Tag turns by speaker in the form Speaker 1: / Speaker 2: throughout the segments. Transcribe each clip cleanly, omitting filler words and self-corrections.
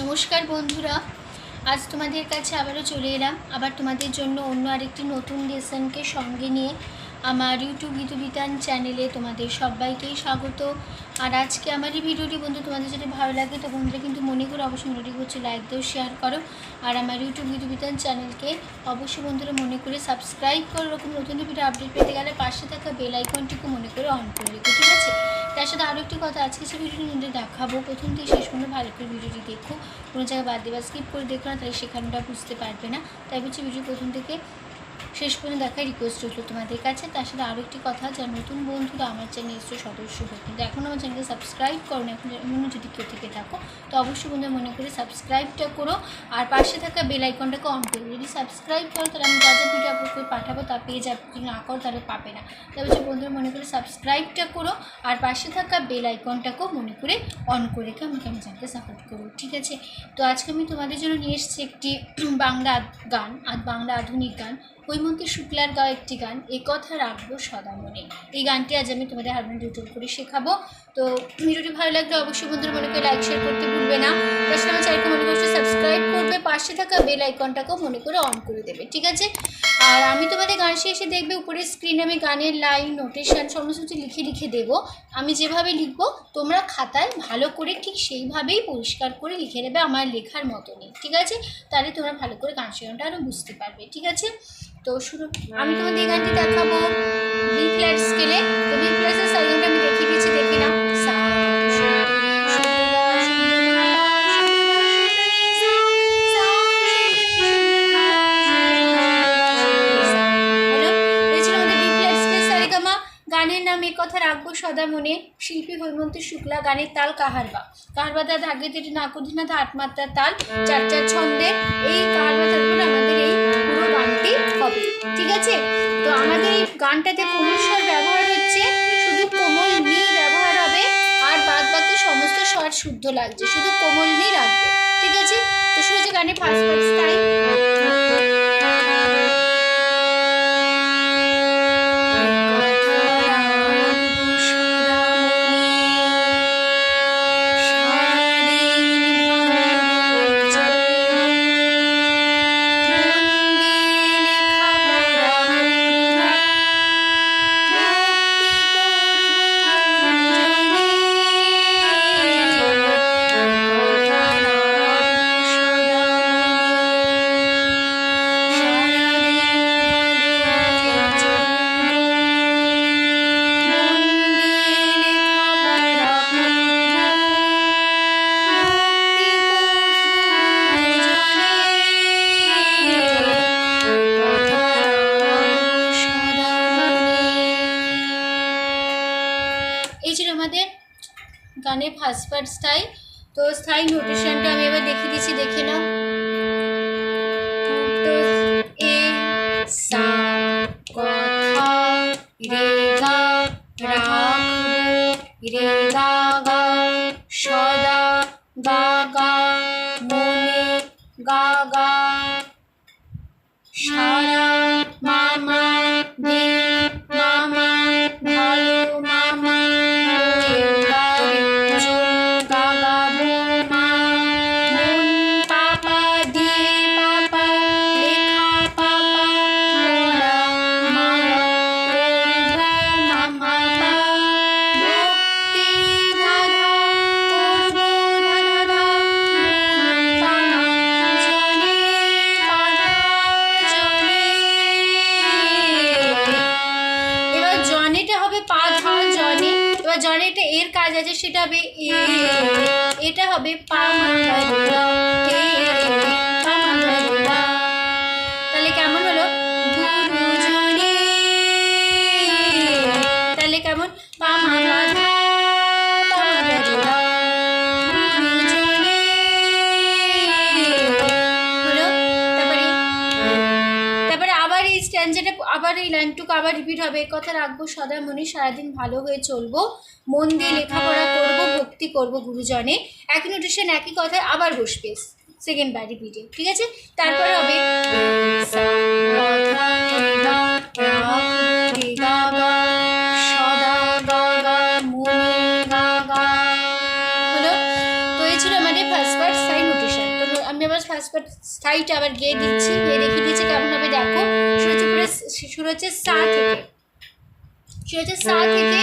Speaker 1: নমস্কার বন্ধুরা, আজ তোমাদের কাছে আবারও চলে এলাম আবার তোমাদের জন্য অন্য আরেকটি নতুন লেসনকে সঙ্গে নিয়ে। আমার ইউটিউব গীতবিতান চ্যানেলে তোমাদের সবাইকেই স্বাগত। আর আজকে আমার এই ভিডিওটি বন্ধু তোমাদের যদি ভালো লাগে তো বন্ধুরা কিন্তু মনে করে অবশ্যই ভিডিওটি করছে লাইক দাও, শেয়ার করো। আর আমার ইউটিউব গীতবিতান চ্যানেলকে অবশ্যই বন্ধুরা মনে করে সাবস্ক্রাইব করো। এরকম নতুন ভিডিও আপডেট পেতে গেলে পাশে থাকা বেল আইকনটিকে মনে করে অন করে রেখো, ঠিক আছে? তার সাথে আরও একটি কথা, আজকে সে ভিডিওটি মধ্যে দেখাবো, প্রথম থেকে শেষ পর্যন্ত ভালো করে ভিডিওটি দেখো, কোনো জায়গায় বাদ দিয়ে বা স্কিপ করে দেখো না, তাই সেখানটা বুঝতে পারবে না। তাই বলছি ভিডিও প্রথম থেকে শেষ পর্যন্ত দেখার রিকোয়েস্ট রইল তোমাদের কাছে। তার সাথে আরও একটি কথা, যারা নতুন বন্ধুরা আমার চ্যানেল এসে সদস্য হয় কিন্তু এখন আমার চ্যানেলকে সাবস্ক্রাইব করো না, এখন এমন যদি কেউ থেকে থাকো তো অবশ্যই বন্ধুরা মনে করে সাবস্ক্রাইবটা করো আর পাশে থাকা বেল আইকনটাকে অন করো। যদি সাবস্ক্রাইব করো তাহলে আমি যা যা ভিডিও আপলোড করে পাঠাবো তা পেয়ে যাবে, যদি না করো তাহলে পাবে না। তাই বলছি বন্ধুরা মনে করে সাবস্ক্রাইবটা করো আর পাশে থাকা বেল আইকনটাকেও মনে করে অন করে রেখে আমাকে আমার চ্যানেলকে সাপোর্ট করো, ঠিক আছে? তো আজকে আমি তোমাদের জন্য নিয়ে এসেছি একটি বাংলা গান আর বাংলা আধুনিক গান, হৈমন্তী শুক্লার গাওয়া একটি গান, এ কথা রাখবো সদা মনে। এই গানটি আজ আমি তোমাদের হারমোনিয়াম টিউটোর করে শেখাবো। তো ভিডিওটি ভালো লাগলে অবশ্যই বন্ধুরা মনে করে লাইক শেয়ার করতে ভুলবে না। তাছাড়া আমার চ্যানেলকে মনে করছে সাবস্ক্রাইব করবে, পাশে থাকা বেল আইকনটাকেও মনে করে অন করে দেবে, ঠিক আছে? আর আমি তোমাদের গান শেষে দেখবে উপরে স্ক্রিনে আমি গানের লাইন নোটেশন সমস্ত কিছু লিখে লিখে দেবো। আমি যেভাবে লিখবো তোমরা খাতায় ভালো করে ঠিক সেইভাবেই পরিষ্কার করে লিখে নেবে আমার লেখার মতনই, ঠিক আছে? তাহলে তোমরা ভালো করে গান শেখানোটা আরও বুঝতে পারবে, ঠিক আছে? তো শুরু, আমি তোমাদের এই গানটি দেখাবো বি ফ্ল্যাট স্কেলে। তো বি ফ্ল্যাটের সাইনটা আমি দেখিয়ে দিচ্ছি, দেখে নাও। গানের নাম এ কথা রাখবো সদা মনে, শিল্পী হৈমন্তী শুক্লা, গানের তাল কাহারবা। কাহারবা দা ধাগে তেটি নাকুদিনাথ আটমাত্রার তাল, চার চার ছন্দে। এই কাহারবা তালগুলো আমাদের এই পুরো গানটি হবে, ঠিক আছে? তো আমাদের এই গানটাতে কোমল স্বর ব্যবহার হচ্ছে, শুধু কোমল নি ব্যবহার হবে, আর বাদ বাকি সমস্ত স্বর শুদ্ধ লাগছে, শুধু কোমল নি রাখবে, ঠিক আছে? তো শুরু হচ্ছে গানের ফার্স্ট পার্ট স্টাইল। এই ছিল আমাদের গানের ফার্স্ট পার্ট স্টাইল। তো স্থায়ী নোটেশনটা আমি এবার দেখিয়ে দিচ্ছি, দেখে নাও। তো এ সা কথা রে গা রাখবো, রে গা গা সদা, গা গা মনে, গা গা সারা, মামা দে, মামা ভালো, মামা জনে এটা এর কাজ আছে, সেটা হবে এ, এটা হবে পা মাত্রা, তাহলে কেমন হলো? গুরুজনে, তাহলে কেমন? পা মাত্রা হলো। তারপরে আবার এই স্ট্যান্ডাটা, আবার এই লাইনটুকু আবার রিপিট হবে। কথা রাখবো সদা মনে, সারাদিন ভালো হয়ে চলবো, মন দিয়ে লেখাপড়া করবো, ভক্তি করবো গুরুজনে। একই নোটেশন একই কথায় আবার বসবে সেকেন্ড বার রিপিটে, ঠিক আছে? তারপরে হবে সদা, গা গা মনে, গা গা হলো। তো এই ছিল আমাদের ফার্স্ট পার্ট সাইন নোটেশন। আমি আবার ফার্স্ট পার্ট স্থায়ীটা আবার গিয়ে দিচ্ছি, গিয়ে দেখিয়ে দিচ্ছি কেমন হবে। দেখো শুরু হচ্ছে সা থেকে, শুরু হচ্ছে সা থেকে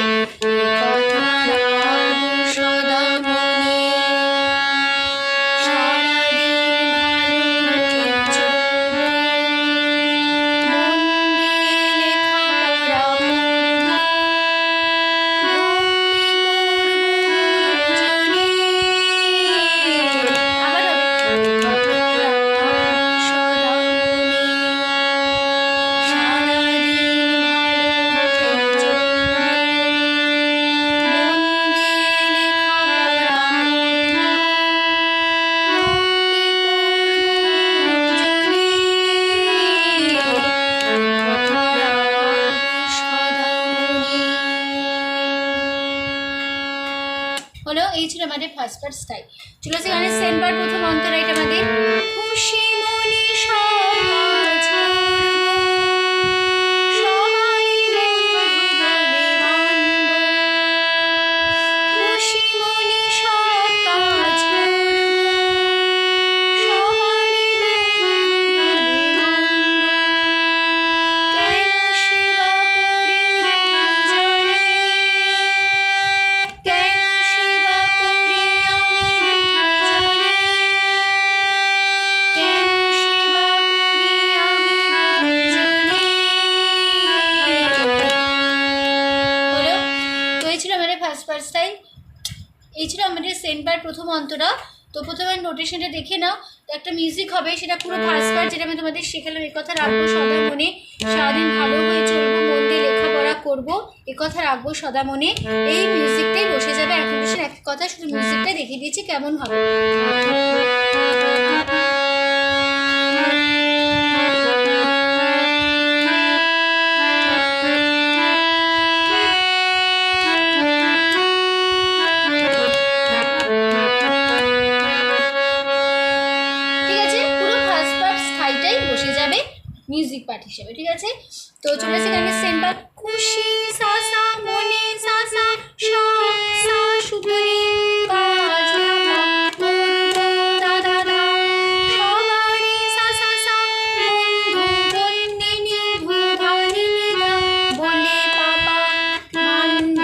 Speaker 1: হলো। এই ছিল আমাদের ফার্স্ট পার্ট স্টাইল। চলে আসছে গানের সেকেন্ড পার্ট, প্রথম অন্তরা। এটা আমাদের খুশি মনে সকাজ সবাই বলে মানব, খুশি মনে সব কাজ সবাই বলে মানব, কেন সেবা করি জানে, কেন সেবা করি আমি জানে, কেন সেবা করি আমি জানে। হলো। তো এই ছিল আমাদের ফার্স্ট পার্ট স্টাইল, এই ছিল আমাদের সেকেন্ড পার্ট প্রথম অন্তরা। তো প্রথমে নোটেশনটা দেখে নাও, তো একটা মিউজিক হবে, সেটা পুরো ফার্স্ট পার্ট যেটা আমি তোমাদের শেখালাম। এ কথা রাখবো সদা মনে, সারাদিন ভালো হয়ে চলবো, মন দিয়ে লেখাপড়া করবো, এ কথা রাখবো সদা মনে। এই মিউজিকটাই বসে যাবে এক নোটেশন এক কথা, শুধু মিউজিকটাই দেখিয়ে দিচ্ছি কেমন হবে। ঠিক আছে, পুরো ফার্স্ট পার্ট স্থায়ীটাই বসে যাবে মিউজিক পার্ট হিসেবে। ঠিক আছে, তো চলে আসছে গানের সেকেন্ড পার্ট। খুশি সা সা মনে সা সা সা সা সুতরি কাজ না করব দা দা দা সবারই সা সা সা বন্ধু বন্দিনী ধুধারিণী দা বলে পাপা মানব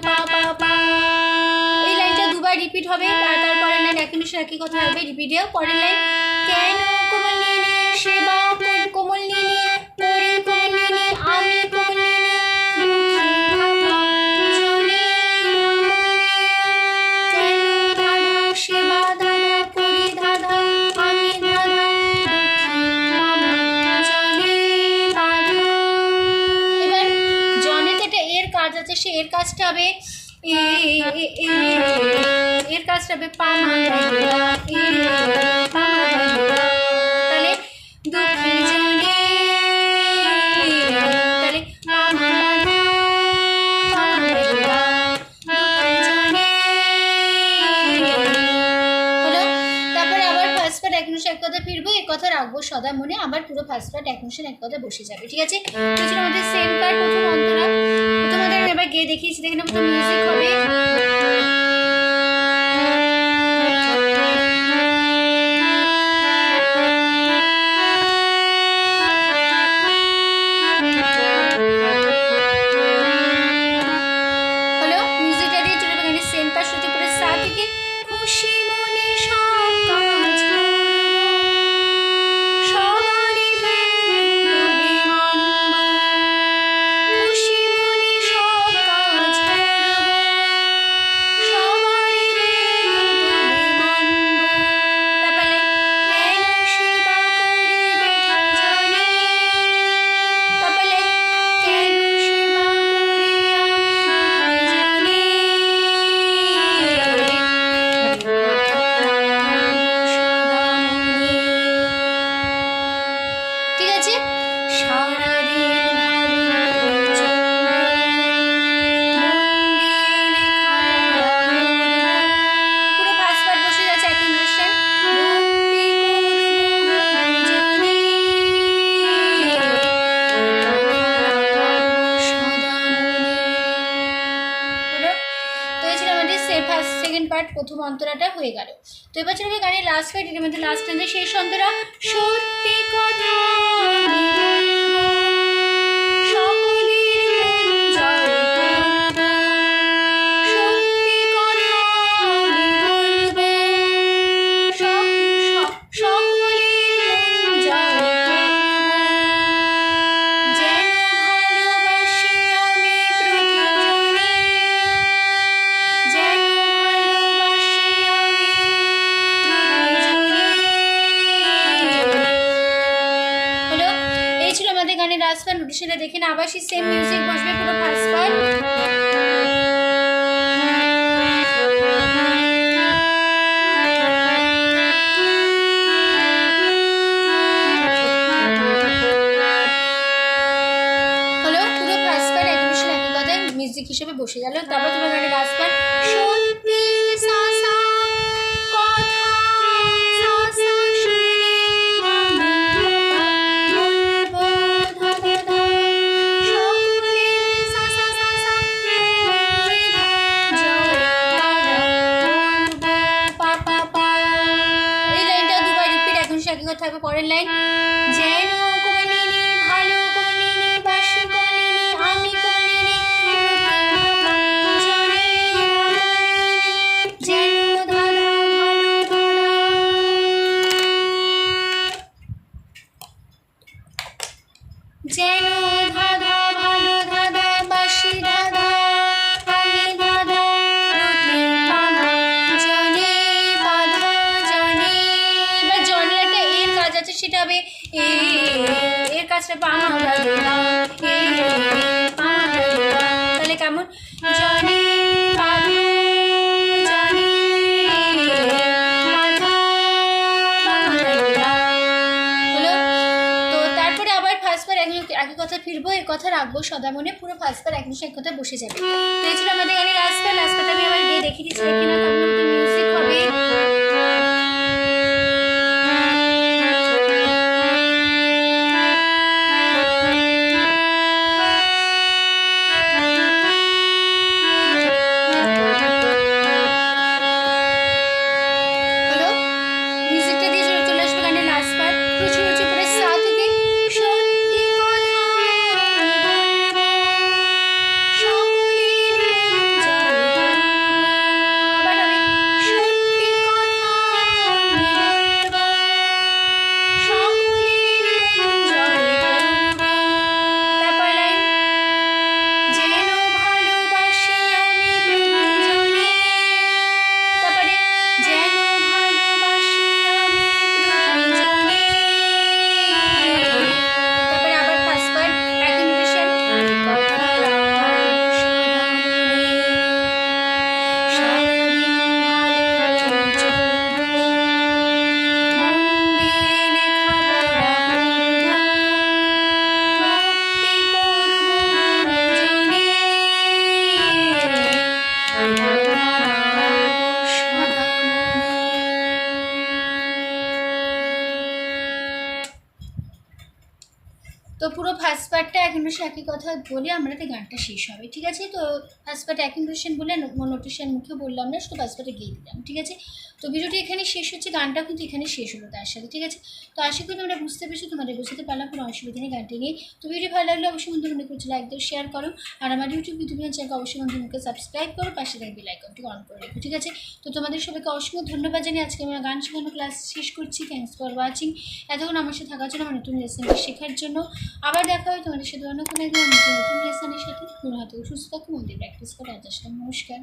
Speaker 1: পাপা পা। এই লাইনটা দুবার রিপিট হবে, আর তারপরের লাইন একই অনুসারে একই কথা হবে, রিপিট দেওয়া। পরের লাইন কেন কোমলিনী সেবা কোমলিনী পরি কোমলিনী আমি কোমলিনী দুঃখী ভাবা চলে, কেন দাদা সেবা দাদা করি দাদা আমি দাদা দুঃখী মামা চলে দাদা। এবার জনেতে একটা এর কাজ আছে, সে এর কাজটা হবে এর কাজটা হবে পা মা পা তাহলে দুঃখী জনে, তাহলে পা মা হলো। তারপরে আবার ফার্স্ট পার্ট এক অনুসারে এক কথা ফিরবো, এ কথা রাখবো সদা মনে, আবার পুরো ফার্স্ট পার্ট এক অনুসারে এক কথা বসে যাবে। ঠিক আছে, তো ছিল আমাদের সেকেন্ড পার্ট প্রথম অন্তরা। প্রথম অন্তরা আমি এবার গিয়ে দেখিয়েছি, দেখে নেবো, মিউজিক হবে। হলো, মিউজিকটা দিয়ে চলে যাবে গানের সেকেন্ড পার্ট, শুরু পুরো সা থেকে খুশি মনে সব কাজ সবারই বলে মানব, খুশি মনে সব কাজ সবারই বলে মানব। তারপরে কেন সেবা করিবে জানে, তারপরে কেন সেবা করি আমি জানে, অন্তরাটা হয়ে গেল। তো এবার চলবে গানের লাস্ট পার্ট, এর মধ্যে লাস্ট টাইমে শেষ অন্তরা। সত্যি কথা গানের লাস্ট পার্ট। নোটিশনটা দেখে না, আবার সেই সেম মিউজিক বসবে পুরো ফার্স্ট পার্ট। হলো পুরো ফার্স্ট পার্ট একই মিউজিক একই কথায় মিউজিক হিসেবে বসে গেল। তারপর তোমার গানের লাস্ট পার্ট সত্যি সাসা থাকবে পরের লাইন। যেন কলিনি ভালো কলিনি বাসি কলিনি আমি কলিনি যেন দাদা ভালো দাদা বাসি দাদা আমি দাদা জনি বাধা জনি। এবার জনি একটা এর কাজ আছে, সেটা হবে এর কাজটা তাহলে কেমন জনি বাধা জনি হলো। তো তারপরে আবার ফার্স্ট বার একই কথা ফিরবো, এই কথা রাখবো সদা মনে, পুরো ফার্স্ট বার একই এক কথা বসে যাবে। তো এই ছিল আমাদের গানের লাস্ট বার। লাস্ট বারটা আমি আবার গিয়ে দেখিয়ে দিচ্ছি, দেখি না কেমন মিউজিক হবে। তো পুরো ফার্স্ট পার্টটা এক ইন্ডোশন একই কথা বলে আমাদের গানটা শেষ হবে, ঠিক আছে। তো ফার্স্ট পার্টে এক ইন্ডোশন বলে নোটিশন মুখে বললাম না, শুধু ফার্স্ট পার্টে গিয়ে দিলাম, ঠিক আছে। তো ভিডিওটি এখানে শেষ হচ্ছে, গানটাও কিন্তু এখানে শেষ হলো তার সাথে, ঠিক আছে। তো আশা করি তোমরা বুঝতে পেরেছো, তোমাদের বুঝতে পারলাম কোনো অসুবিধা নেই গানটি নিয়ে। তো ভিডিও ভালো লাগলে অবশ্যই বন্ধু মনে করছো লাইক দাও, শেয়ার করো, আর আমার ইউটিউব চ্যানেলকে অবশ্যই বন্ধু মুখে সাবস্ক্রাইব করো, পাশে থাকা বেল আইকনটি অন করে রেখো, ঠিক আছে। তো তোমাদের সবাইকে অসংখ্য ধন্যবাদ জানিয়ে আজকে আমরা গান শেখানো ক্লাস শেষ করছি। থ্যাংকস ফর ওয়াচিং, এতক্ষণ আমার সাথে থাকার জন্য, আমার নতুন লেসনটি শেখার জন্য। আবার দেখা হয় তোমাদের সাথে অন্য কোনো একদম নতুন লেসনের সাথে। পুরো হাতে সুস্থ থাকো, মন্দির প্র্যাকটিস করে। আজ আসলাম, নমস্কার।